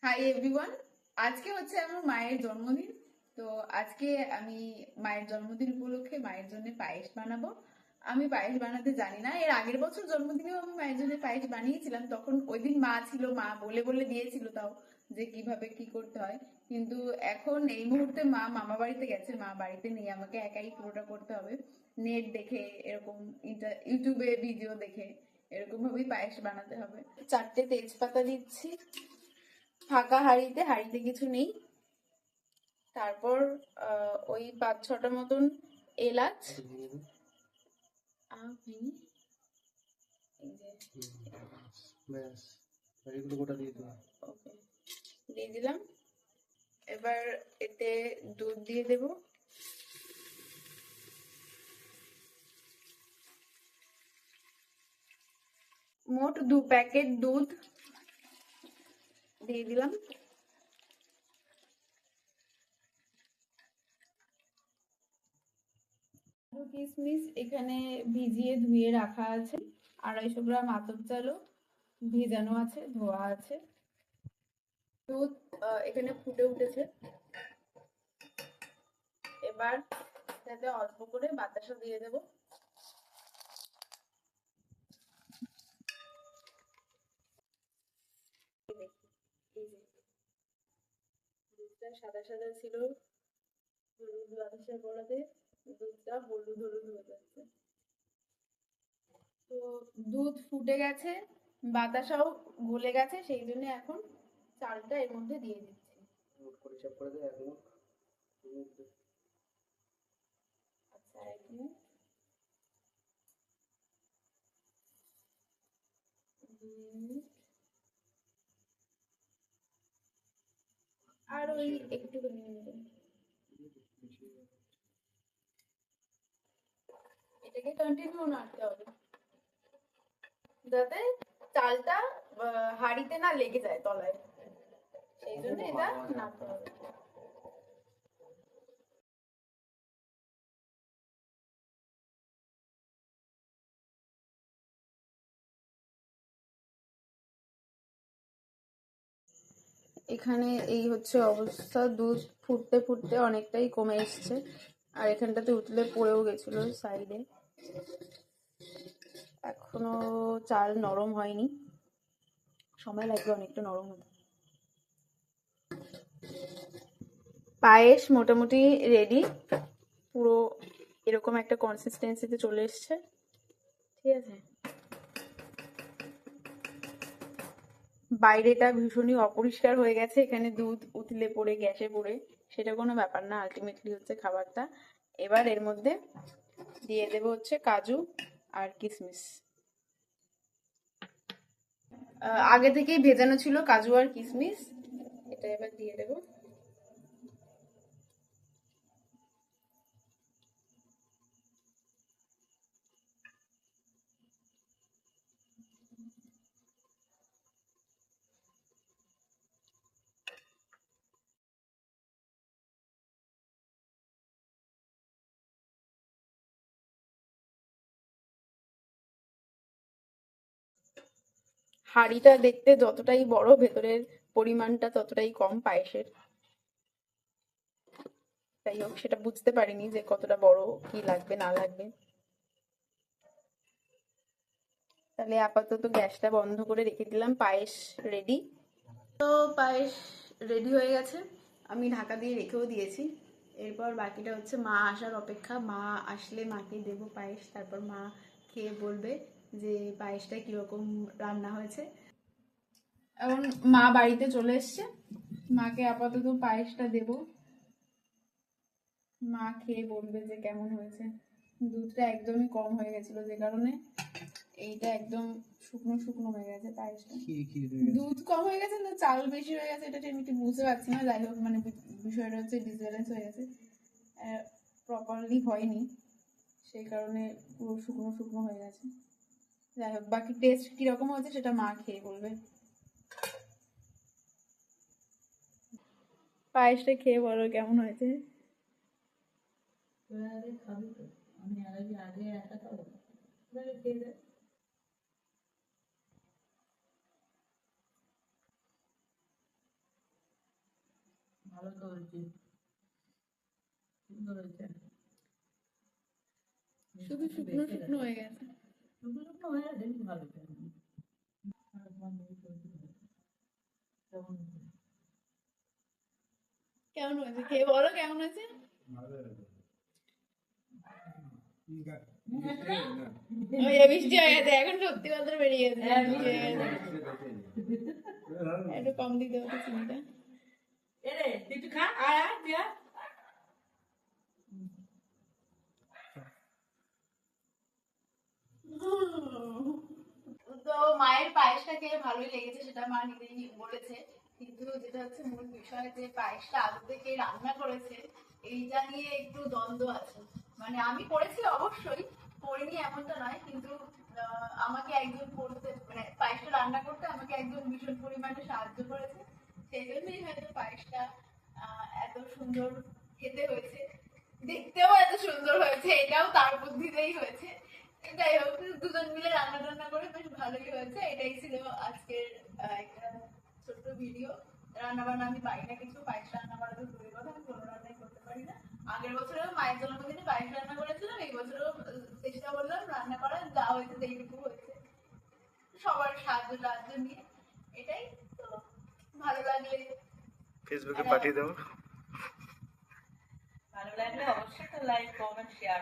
Hi everyone. আজকে হচ্ছে আমার মায়ের জন্মদিন। তো আজকে আমি মায়ের জন্মদিন উপলক্ষে মায়ের জন্য পায়েস বানাবো। আমি পায়েস বানাতে জানি না। এর আগের বছর জন্মদিনেও আমি মায়ের জন্য পায়েস বানিয়েছিলাম, তখন ওই দিন মা ছিল, মা বলে বলে দিয়েছিল তাও যে কিভাবে কি করতে হয়। কিন্তু এখন এই মুহূর্তে মা মামা বাড়িতে গেছে, মা বাড়িতে নেই, আমাকে একাই পুরোটা করতে হবে। নেট দেখে এরকম ইউটিউবে ভিডিও দেখে এরকম ভাবেই পায়েস বানাতে হবে। 4টে তেজপাতা দিচ্ছি ফাঁকা হাঁড়িতে, হাঁড়িতে কিছু নেই। তারপর ওই 5-6টা মতন এলাচ দিয়ে দিলাম। এবার এতে দুধ দিয়ে দেব। মোট 2 প্যাকেট দুধ দিয়ে দিলাম। কিশমিশ এখানে ভিজিয়ে ধুয়ে রাখা আছে। 250 গ্রাম আতপ চালও ভেজানো আছে, ধোয়া আছে। দুধ এখানে ফুটে উঠেছে। এবার তাতে অল্প করে বাতাসা দিয়ে দেব। দুধটা সাদা সাদা ছিল, হলুদ বাতাসা পড়াতে দুধটা হলুদ হলুদ হয়ে যাচ্ছে। তো দুধ ফুটে গেছে, বাতাসাও গলে গেছে, সেই জন্য এখন চালটা এর মধ্যে দিয়ে দিচ্ছি। আচ্ছা, 1 মিনিট। 2 মিনিট। আর ওই একটুখানি নেবেন। এটাকে কন্টিনিউ নাড়তে হবে যাতে চালটা হাঁড়িতে না লেগে যায় তলায়, সেই জন্য এটা নাড়তে হবে। এখানে এই হচ্ছে অবস্থা, দুধ ফুটতে ফুটতে অনেকটাই কমে এসছে, আর এখানটাতে উতলে পড়েও গেছিল সাইডে। এখনো চাল নরম হয়নি, সময় লাগবে অনেকটা নরম হতে। পায়েস মোটামুটি রেডি, পুরো এরকম একটা কনসিস্টেন্সিতে চলে এসছে। ঠিক আছে, বাইরেটা ভীষণই অপরিষ্কার হয়ে গেছে, এখানে দুধ উতলে পড়ে গ্যাসে পড়ে, সেটা কোনো ব্যাপার না, আলটিমেটলি হচ্ছে খাবারটা। এবার এর মধ্যে দিয়ে দেব হচ্ছে কাজু আর কিশমিশ। আগে থেকেই ভেজানো ছিল কাজু আর কিশমিশ, এটা এবার দিয়ে দেব। হাঁড়িটা দেখতে যতটাই বড়, ভেতরের পরিমাণটা ততটাই কম পায়েসের। যাই হোক, সেটা বুঝতে পারিনি যে কতটা বড় কি লাগবে না লাগবে। তাহলে আপাতত গ্যাসটা বন্ধ করে রেখে দিলাম, পায়েস রেডি। তো পায়েস রেডি হয়ে গেছে, আমি ঢাকা দিয়ে রেখেও দিয়েছি। এরপর বাকিটা হচ্ছে মা আসার অপেক্ষা, মা আসলে মাকে দেবো পায়েস, তারপর মা খেয়ে বলবে যে পায়েসটা কিরকম রান্না হয়েছে। এখন মা বাড়িতে চলে এসছে, মাকে আপাতত পায়েসটা দেব, মা খেয়ে বলবে যে কেমন হয়েছে। দুধটা একদমই কম হয়ে গেছিল, যে কারণে এইটা একদম শুকনো শুকনো হয়ে গেছে পায়েসটা। দুধ কম হয়ে গেছে না চাল বেশি হয়ে গেছে, এটা আমি ঠিক বুঝতে পারছি না। যাই হোক, মানে বিষয়টা হচ্ছে ডিসব্যালেন্স হয়ে গেছে, প্রপারলি হয়নি, সেই কারণে পুরো শুকনো শুকনো হয়ে গেছে। যাই হোক, বাকি টেস্ট কিরকম হয়েছে সেটা মা খেয়ে বলবে। পায়েসটা খেয়ে বলো কেমন হয়েছে। ভালো তো হয়েছে, সুন্দর হয়েছে। শুধু শুকনো শুকনো হয়ে গেছে। শুকনো শুকনো হয়ে গেছে, কিন্তু ভালো হয়েছে। আর তোমার মেয়ে চলছে কেমন হয়েছে? কেমন হয়েছে খেয়ে বলো কেমন হয়েছে। ওই যে বৃষ্টি হয়ে গেছে এখন, সত্যি কথা বেরিয়ে গেছে, বৃষ্টি হয়ে গেছে। একটু কম দিতে হতো চিনিটা। এরে তুই একটু খা, আয় আয় তুই আয়। তো মায়ের পায়েসটা খেয়ে ভালোই লেগেছে, সেটা মা নিজেই বলেছে। কিন্তু যেটা হচ্ছে মূল বিষয়, যে পায়েসটা আদতে কে রান্না করেছে এইটা নিয়ে একটু দ্বন্দ্ব আছে। মানে আমি করেছি অবশ্যই, করিনি এমনটা নয়, কিন্তু আমাকে একজন করতে, মানে পায়েসটা রান্না করতে আমাকে একজন ভীষণ পরিমাণে সাহায্য করেছে। সেই জন্যই হয়তো পায়েসটা এত সুন্দর খেতে হয়েছে, দেখতেও এত সুন্দর হয়েছে, এটাও তার বুদ্ধিতেই হয়েছে। যাই হোক, দুজন মিলে রান্না টান্না করে বেশ ভালোই হয়েছে। এটাই ছিল আজকের একটা ছোট্ট ভিডিও। রান্না বান্না আমি পারি না কিছু, পায়েস রান্না করা তো দূরের কথা, আমি কোনো রান্নাই করতে পারি না। আগের বছরেও মায়ের জন্মদিনে পায়েস রান্না করেছিলাম, এই বছরও চেষ্টা করলাম রান্না করার, যা হয়েছে যেইটুকু হয়েছে সবার সাহায্য টাহায্য নিয়ে। এটাই তো, ভালো লাগলে ফেসবুকে পাঠিয়ে দেবো। ভালো লাগলে অবশ্যই তো লাইক, কমেন্ট, শেয়ার